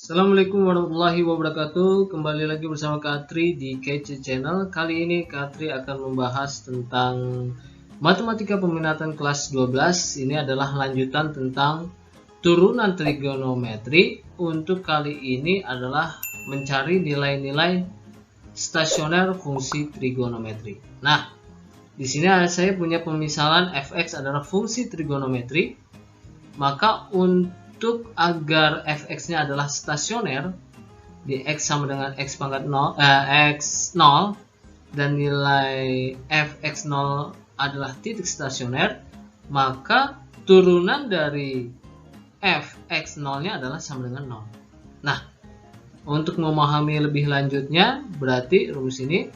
Assalamualaikum warahmatullahi wabarakatuh. Kembali lagi bersama Kak Tri di Kece Channel. Kali ini Kak Tri akan membahas tentang matematika peminatan kelas 12. Ini adalah lanjutan tentang turunan trigonometri. Untuk kali ini adalah mencari nilai-nilai stasioner fungsi trigonometri. Nah, di sini saya punya pemisalan fx adalah fungsi trigonometri. Maka untuk agar fx-nya adalah stasioner di x sama dengan x pangkat 0, x 0 dan nilai fx0 adalah titik stasioner, maka turunan dari fx0-nya adalah sama dengan 0. Nah, untuk memahami lebih lanjutnya, berarti rumus ini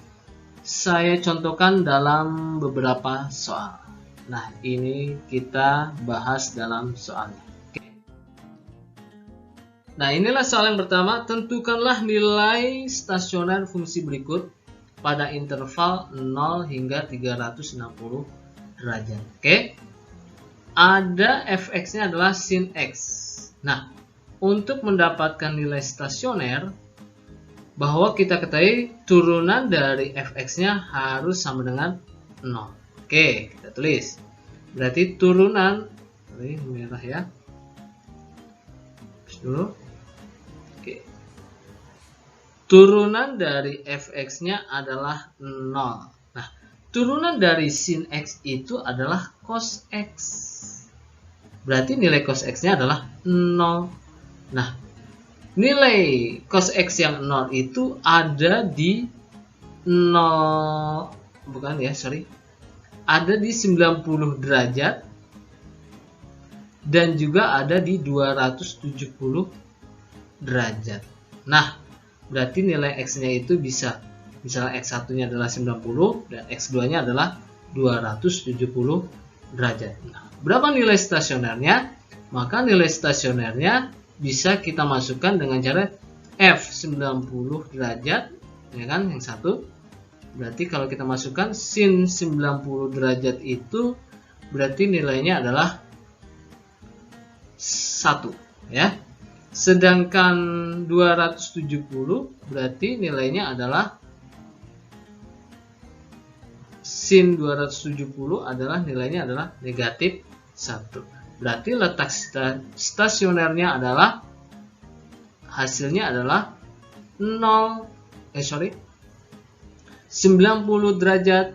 saya contohkan dalam beberapa soal. Nah, ini kita bahas dalam soalnya. Oke. Nah, inilah soal yang pertama. Tentukanlah nilai stasioner fungsi berikut pada interval 0 hingga 360 derajat. Oke. Ada fx-nya adalah sin x. Nah, untuk mendapatkan nilai stasioner, bahwa kita ketahui turunan dari fx-nya harus sama dengan 0. Oke, kita tulis. Berarti turunan, ini merah ya. Dulu. Oke. Turunan dari fx-nya adalah 0. Nah, turunan dari sin x itu adalah cos x. Berarti nilai cos x-nya adalah 0. Nah, nilai cos x yang 0 itu ada di 0, bukan ya, sorry. Ada di 90 derajat dan juga ada di 270 derajat. Nah, berarti nilai x-nya itu bisa, misalnya x1-nya adalah 90 dan x2-nya adalah 270 derajat. Nah, berapa nilai stasionernya? Maka nilai stasionernya bisa kita masukkan dengan cara f 90 derajat, ya kan, yang satu. Berarti kalau kita masukkan sin 90 derajat itu berarti nilainya adalah 1 ya. Sedangkan 270 berarti nilainya adalah sin 270 adalah nilainya adalah negatif 1. Berarti letak stasionernya adalah hasilnya adalah 90 derajat,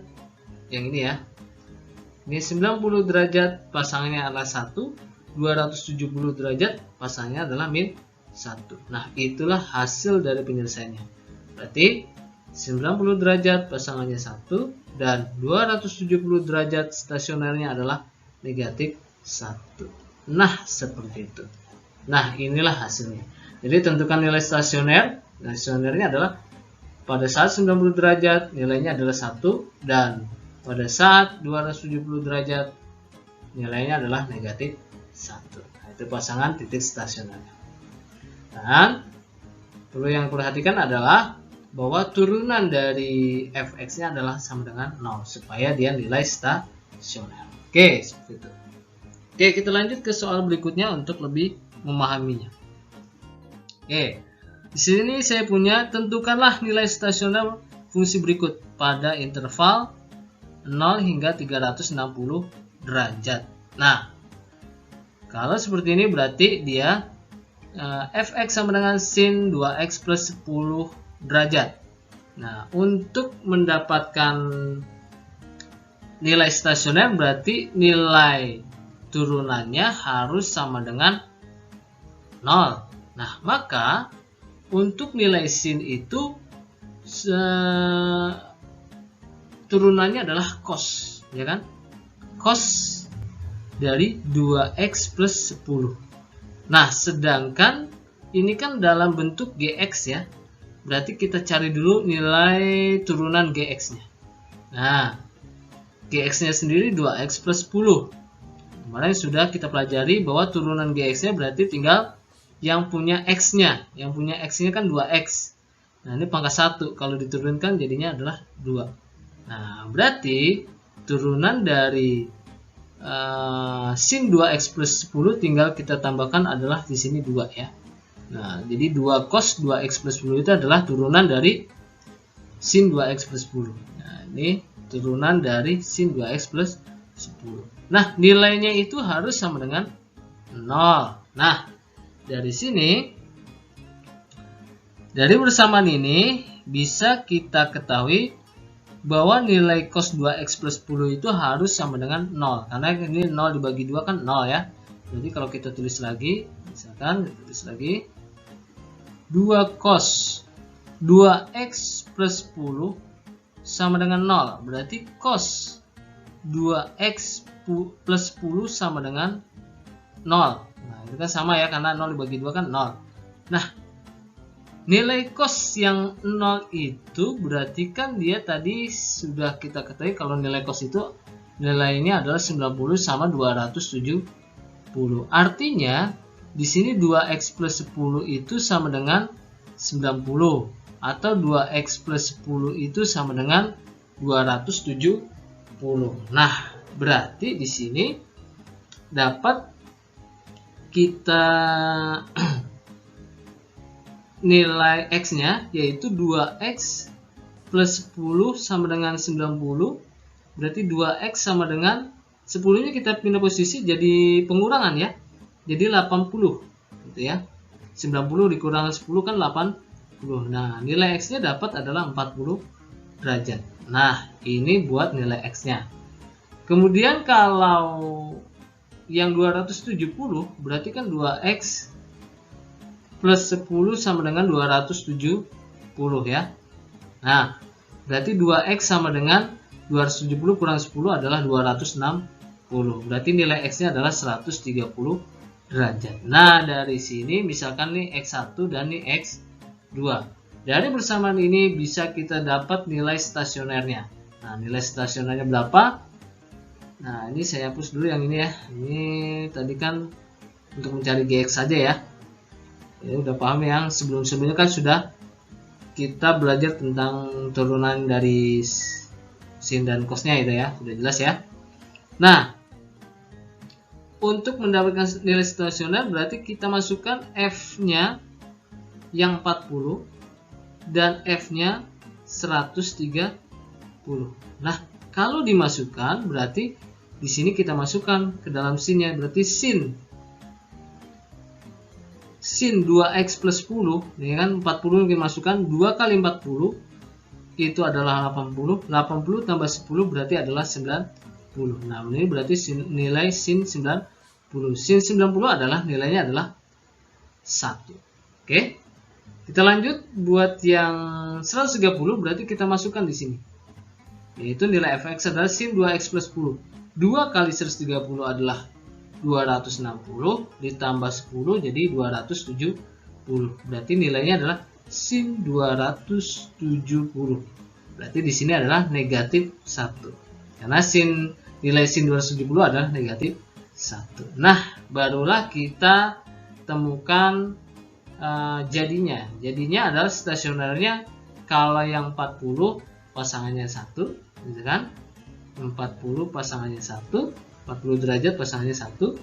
yang ini ya. Ini 90 derajat pasangannya adalah 1, 270 derajat pasangannya adalah min 1. Nah, itulah hasil dari penyelesaiannya. Berarti 90 derajat pasangannya 1 dan 270 derajat stasionernya adalah negatif 1. Nah, seperti itu. Nah, inilah hasilnya. Jadi tentukan nilai stasioner. Nah, stasionernya adalah pada saat 90 derajat nilainya adalah 1 dan pada saat 270 derajat nilainya adalah negatif 1. Nah, itu pasangan titik stasionernya. Dan perlu yang perhatikan adalah bahwa turunan dari fx-nya adalah sama dengan 0 supaya dia nilai stasioner. Oke, seperti itu. Oke, kita lanjut ke soal berikutnya untuk lebih memahaminya. Oke. Di sini saya punya tentukanlah nilai stasioner fungsi berikut pada interval 0 hingga 360 derajat. Nah, kalau seperti ini berarti dia fx sama dengan sin 2x plus 10 derajat. Nah, untuk mendapatkan nilai stasioner berarti nilai turunannya harus sama dengan 0. Nah, maka untuk nilai sin itu turunannya adalah cos, ya kan? Cos dari 2x plus 10. Nah, sedangkan ini kan dalam bentuk gx ya. Berarti kita cari dulu nilai turunan gx-nya. Nah, gx-nya sendiri 2x plus 10. Kemarin sudah kita pelajari bahwa turunan gx-nya berarti tinggal yang punya x-nya. Yang punya x-nya kan 2x. Nah, ini pangkat 1. Kalau diturunkan jadinya adalah 2. Nah, berarti turunan dari sin 2x plus 10 tinggal kita tambahkan adalah di sini 2 ya. Nah, jadi 2 cos 2x plus 10 itu adalah turunan dari sin 2x plus 10. Nah, ini turunan dari sin 2x plus 10. Nah, nilainya itu harus sama dengan 0. Nah, dari sini, dari persamaan ini bisa kita ketahui bahwa nilai cos 2x plus 10 itu harus sama dengan 0. Karena ini 0 dibagi 2 kan 0 ya. Jadi kalau kita tulis lagi, misalkan kita tulis lagi 2 cos 2x plus 10 sama dengan 0. Berarti cos 2x plus 10 sama dengan 0. Nah, itu kan sama ya, karena 0 dibagi 2 kan 0. Nah, nilai cos yang 0 itu berarti kan dia tadi sudah kita ketahui kalau nilai cos itu nilainya adalah 90 sama 270. Artinya di sini 2x plus 10 itu sama dengan 90 atau 2x plus 10 itu sama dengan 270. Nah, berarti di sini dapat kita nilai x-nya yaitu 2x plus 10 sama dengan 90. Berarti 2x sama dengan 10-nya kita pindah posisi jadi pengurangan ya. Jadi 80 gitu ya. 90 dikurang 10 kan 80. Nah, nilai x-nya dapat adalah 40 derajat. Nah, ini buat nilai x-nya. Kemudian kalau yang 270 berarti kan 2x plus 10 sama dengan 270 ya. Nah, berarti 2x sama dengan 270 kurang 10 adalah 260. Berarti nilai x-nya adalah 130 derajat. Nah, dari sini misalkan nih x1 dan nih x2. Dari persamaan ini bisa kita dapat nilai stasionernya. Nah, nilai stasionernya berapa? Nah, ini saya hapus dulu yang ini ya. Ini tadi kan untuk mencari gx saja ya. Ya udah paham yang sebelum-sebelumnya kan sudah kita belajar tentang turunan dari sin dan cosnya itu ya, sudah jelas ya. Nah, untuk mendapatkan nilai stasioner berarti kita masukkan f-nya yang 40 dan f-nya 130. Nah, kalau dimasukkan berarti di sini kita masukkan ke dalam sin-nya, berarti sin 2x plus 10, ini kan 40 kita masukkan 2 kali 40 itu adalah 80. 80 tambah 10 berarti adalah 90. Nah, ini berarti nilai sin 90. Sin 90 adalah nilainya adalah 1. Oke. Kita lanjut buat yang 130 berarti kita masukkan di sini. Yaitu nilai fx adalah sin 2x plus 10. 2 kali 130 adalah 260 ditambah 10 jadi 270. Berarti nilainya adalah sin 270. Berarti di sini adalah negatif 1. Karena nilai sin 270 adalah negatif 1. Nah, barulah kita temukan jadinya. Jadinya adalah stasionernya kalau yang 40 pasangannya 1, gitu kan? 40 pasangannya 1. 40 derajat pasangannya 1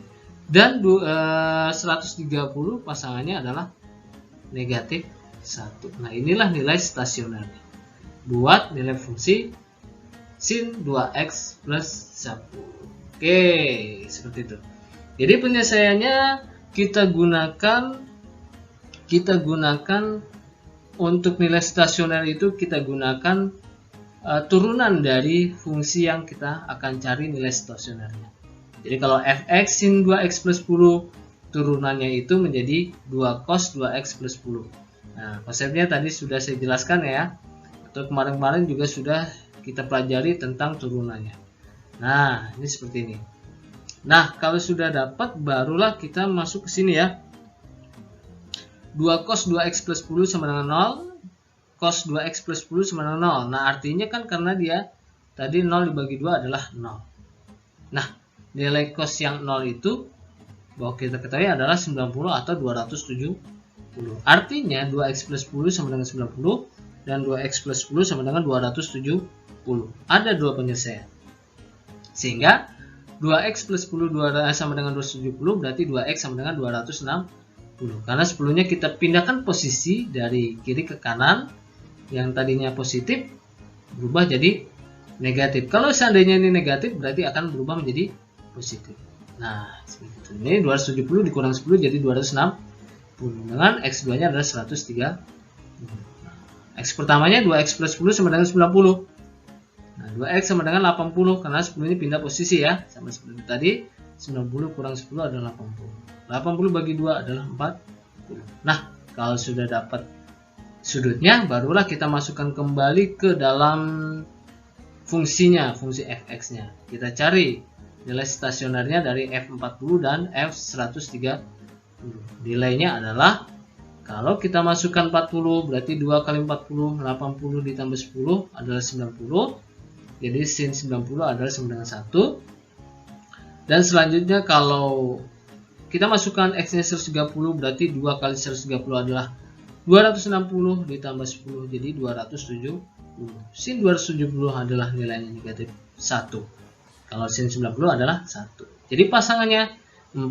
dan 130 pasangannya adalah negatif 1. Nah, inilah nilai stasionernya buat nilai fungsi sin 2x plus 10. Oke, seperti itu. Jadi penyelesaiannya kita gunakan untuk nilai stasioner itu kita gunakan turunan dari fungsi yang kita akan cari nilai stasionernya. Jadi kalau fx sin 2x plus 10 turunannya itu menjadi 2 cos 2x plus 10. Nah, konsepnya tadi sudah saya jelaskan ya. Atau kemarin-kemarin juga sudah kita pelajari tentang turunannya. Nah, ini seperti ini. Nah, kalau sudah dapat barulah kita masuk ke sini ya. 2 cos 2x plus 10 sama dengan 0. Cos 2x plus 10 sama dengan 0. Nah, artinya kan karena dia tadi 0 dibagi 2 adalah 0. Nah, nilai cos yang 0 itu bahwa kita ketahui adalah 90 atau 270. Artinya 2x plus 10 sama dengan 90 dan 2x plus 10 sama dengan 270. Ada dua penyelesaian. Sehingga 2x plus 10 sama dengan 270 berarti 2x sama dengan 260. 10. Karena 10-nya kita pindahkan posisi dari kiri ke kanan, yang tadinya positif berubah jadi negatif. Kalau seandainya ini negatif, berarti akan berubah menjadi positif. Nah, seperti itu. Ini 270 dikurang 10 jadi 260. Dengan X2 nya adalah 130. X pertamanya 2X plus 10 sama dengan 90. Nah, 2X sama dengan 80 karena 10 ini pindah posisi ya. Sama seperti tadi, 90 kurang 10 adalah 80. 80 bagi 2 adalah 40. Nah, kalau sudah dapat sudutnya, barulah kita masukkan kembali ke dalam fungsinya, fungsi fx-nya. Kita cari nilai stasionernya dari F40 dan F130. Nilainya adalah, kalau kita masukkan 40, berarti 2 kali 40, 80 ditambah 10 adalah 90. Jadi sin 90 adalah sama dengan 1. Dan selanjutnya kalau kita masukkan X-nya 130, berarti 2 kali 130 adalah 260 ditambah 10, jadi 270. Sin 270 adalah nilainya negatif 1. Kalau sin 90 adalah 1. Jadi pasangannya 40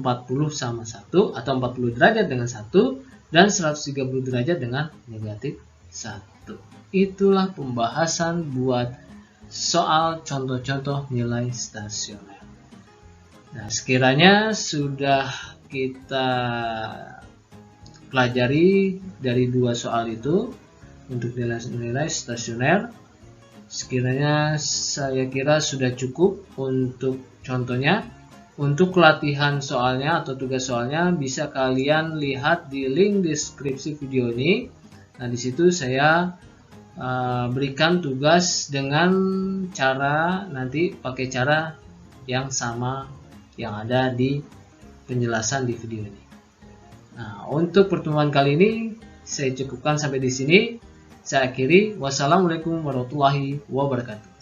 sama 1, atau 40 derajat dengan 1, dan 130 derajat dengan negatif 1. Itulah pembahasan buat soal contoh-contoh nilai stasioner. Nah, sekiranya sudah kita pelajari dari dua soal itu untuk nilai-nilai stasioner, sekiranya saya kira sudah cukup untuk contohnya. Untuk latihan soalnya atau tugas soalnya bisa kalian lihat di link deskripsi video ini. Nah, di situ saya berikan tugas dengan cara nanti pakai cara yang sama yang ada di penjelasan di video ini. Nah, untuk pertemuan kali ini saya cukupkan sampai di sini. Saya akhiri. Wassalamualaikum warahmatullahi wabarakatuh.